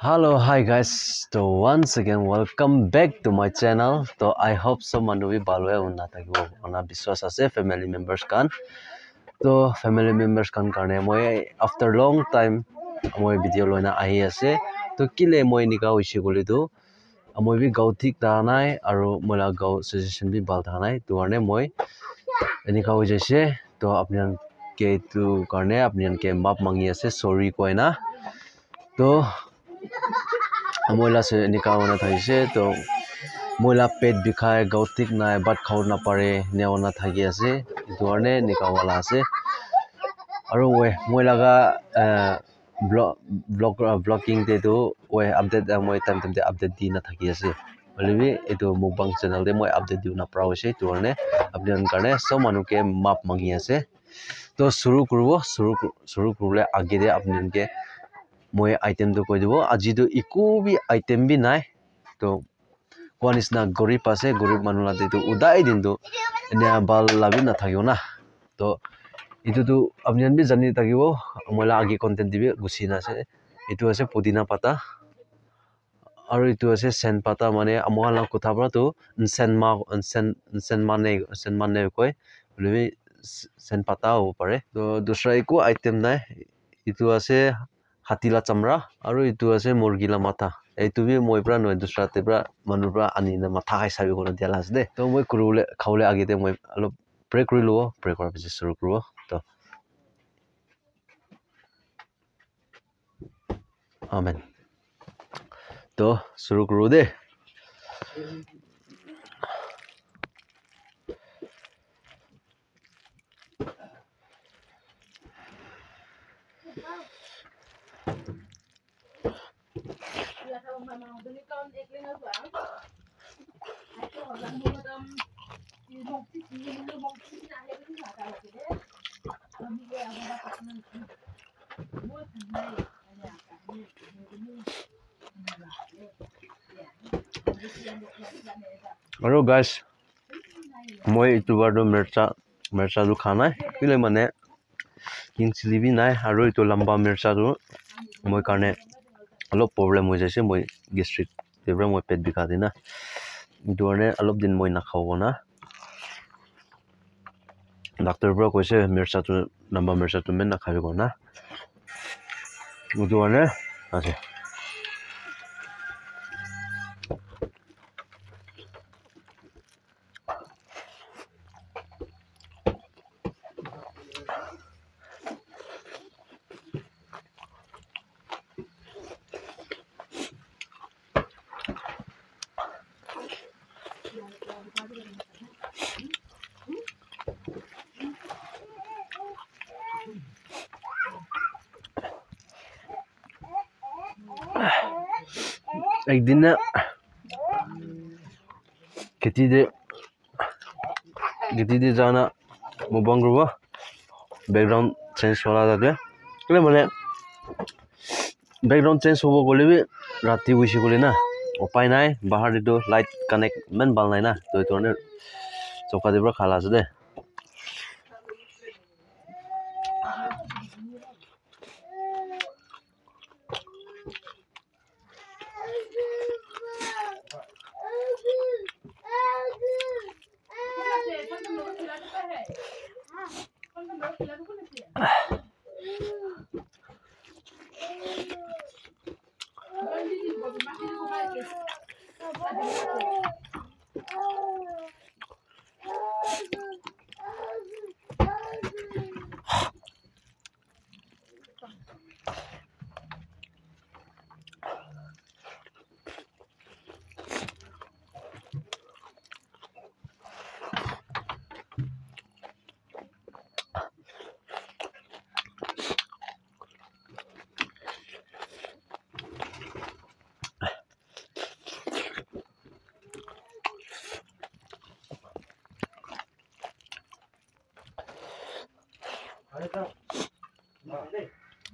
Hello, hi guys. So once again, welcome back to my channel. So I hope someone will be balwe unna thakibo. Ona biswas ase family members kan. So family members kan karne moi after long time moi video loina ahi ase. To kile moi nika hoise gole to moi bi gau thik ta nai aru mola gau suggestion bi bal ta nai. To arne moi enika hoise se to apnian ke tu karne apnian ke map mangi ase sorry koina. To मोला से निकालना था इसे तो मोला पेट बिखाए गौतिक ना बात खाओ ना पड़े नेवना था कि ऐसे दोरने निकालना से और वो मोला का ब्लॉकिंग दे तो वो अपडेट मोए टाइम टाइम दे अपडेट दी ना था कि ऐसे मतलब भी ये तो मुबांग चैनल दे मोए अपडेट दी ना पड़ा वैसे दोरने अपने उनका सब मानू के माप मांगी ऐसे तो शुरू करो ले आगे दे अपने उनके মই আইটেমটো কৈ দিব আজিতো একো বি আইটেম বি নাই তো কোন ইসনা গরিব আছে গরিব মানুহ লাতে তো উদাই দিনতো এনে বাল লাভি না থাকিও না তো ইটোতো আপনি বি জানি থাকিব মইলা আগে কন্টেন্ট দিবি গুছি না আছে ইটো আছে পুদিনা পাতা আৰু ইটো আছে সেন পাতা মানে আমলা কথা পৰা তো সেন মানে কয় বলি সেন পাতা হ'ব পাৰে তো দুসৰা একো আইটেম নাই ইটো আছে হাতিলা চামৰা আৰু ইটো আছে মুৰ্গীলা মাথা এইটো বি মই পৰা নয় দুসৰাতে পৰা মানুহ পৰা আনি না মাথা খাই চাবি কোন দিয়া লাজ দে তো মই কুৰুলে খাওলে আগতে মই অলপ প্ৰে কৰি লও প্ৰে কৰাৰ পিছত শুৰু কৰো তো আমেন তো শুৰু কৰো দে আৰু গাইস মই ইটো বাৰটো মিৰ্চাটো খা নাই কিলে মানে কিং চিলি বি নাই আৰু ইটো লম্বা মিৰ্চাটো মই কাৰণে অলপ প্ৰবলেম হৈ যাইছে মই গেষ্ট্ৰিক তেবৰা মই পেট বিখা দিনা ইটোনে অলপ দিন মই নাখাব না ডাক্তৰ পৰা কৈছে মিৰ্চাটো লম্বা মিৰ্চাটো মেন নাখাবিব না ইটোনে আছে एक दिन खेती दे जाना मुबांग रुवा बैकग्राउंड चेंज वाला जाते कले माने बैकग्राउंड चेंज होबो गले भी राती उइसे गले ना उपाय नाय बाहर दो लाइट कनेक्ट मेन बाल नाय ना तो इतने चौका देब्रा खाला दे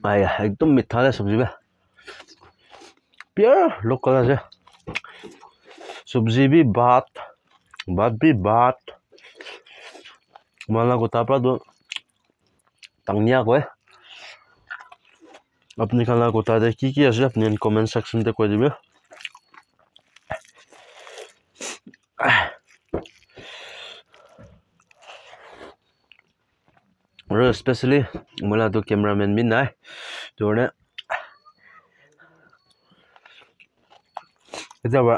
आया एकदम मीठा है सब्जी में प्यार लोग कला से सब्जी भी बात भी बात माला को तापरा तो तंगनिया को है আপনি খানা কোথায় কি আছে আপনি কমেন্ট সেকশনতে কৈ দিবে আৰু স্পেশালি মোলাটো ক্যামেৰাম্যান বি নাই তোৰনে এটা বা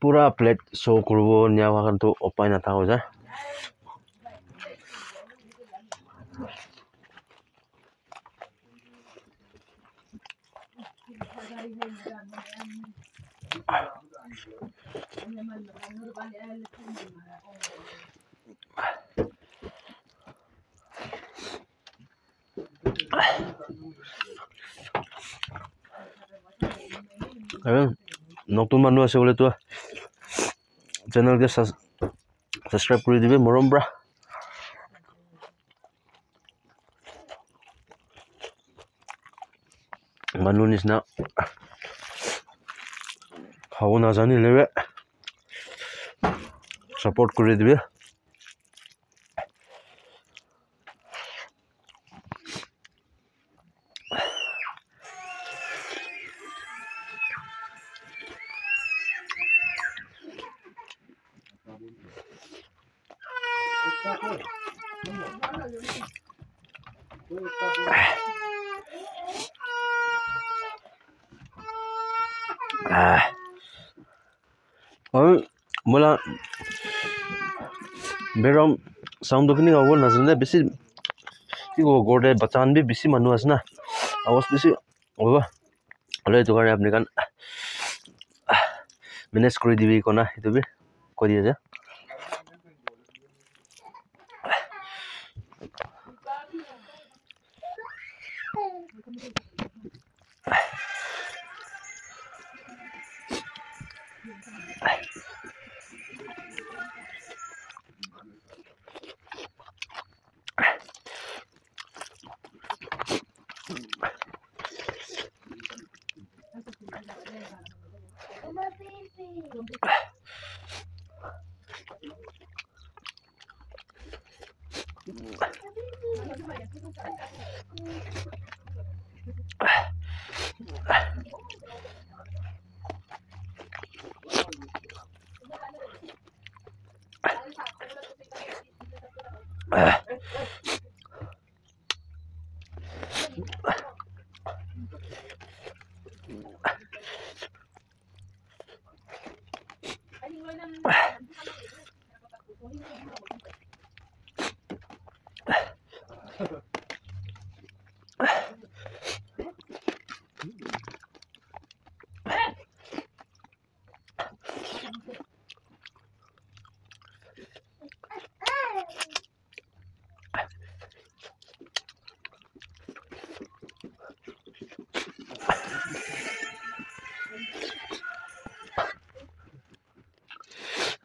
পুরা প্লেট শো করব নিয়া কিন্তু উপায় না থাকো যা নতুন মানুহ আছে বলে তো চ্যানেলকে সাবস্ক্রাইব করে দিবে মরম ব্রা মানুহ নিচিনা খাব নাজানিলে সাপোর্ট করে দিবে মোলা বেৰম সাউন্ড খিনি হ'ব নাজানে বেছি কি হ'ব গড়ে বাচ্চান বি বেছি মানুহ আছে না আৱাজ বেছি হ'ব হলে এইটো কাৰণে আপুনি কান মেনেজ কৰি দিবি কোনা সেইটো বি কৈ দিয়ে যে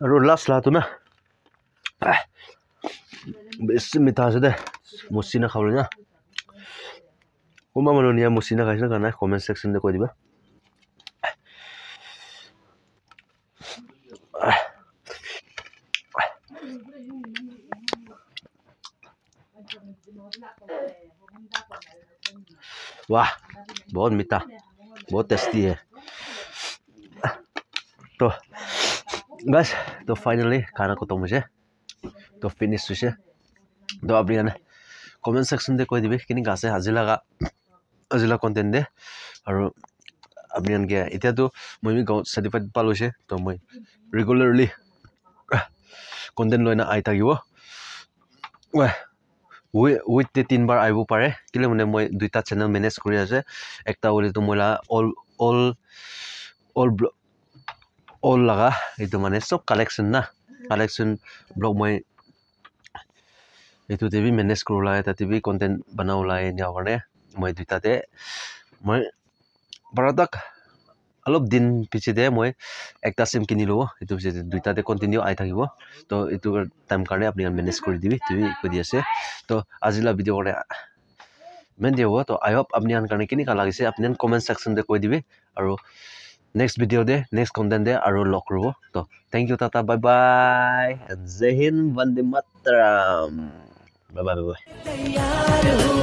আৰু লাষ্ট লাটো না বেছি মিঠা আছে দে মুচি না খাবলৈ না কোনোবা মানুহ নিয়া মুচি না খাইছে না কমেণ্ট সেকশনতে কৈ দিবা वाह बहुत मीठा बहुत टेस्टी है तो guys तो फाइनली खाना खत्म हो जाए तो फिनिश हो जाए तो आप यानी कमेंट सेक्शन दे कोई दिबे किनी गासे আজিলা কন্টেন্ট দে আৰু আপনি আনকে এতিয়া তো মই গাঁও সার্টিফাইড পালোছে তো মই রেগুলারলি কন্টেন্ট লইনা আই থাকিব উইথ 3 বাৰ আইব পাৰে কিলে মানে মই দুইটা চ্যানেল মেনেজ কৰি আছে একটা বলি তো মইলা অল লাগা এইটো মানে সব কালেকশন না কালেকশন ব্লগ মই এইটো টিভি মেনেজ কৰো লাগে তাতে বি কন্টেন্ট বনাও লাগে নিয়া কাৰণে মই দুইটাতে মই বাৰটাক অলপ দিন পিছতে মই একটা সিম কিনি লব এইটো পিছতে দুইটাতে কন্টিনিউ আই থাকিব তো এইটো টাইম কাৰণে আপুনি মেনেজ কৰি দিবি তুমি কৈ দি আছে তো আজিলা ভিডিও কৰে মেন দিব তো আই হোপ আপুনি আন কাৰণে কিনি কা লাগিছে আপুনি কমেন্ট সেকশনতে কৈ দিবি আৰু next video de next content de aro log kuro to thank you tata bye bye and Jai Hind Vande Mataram bye bye bye bye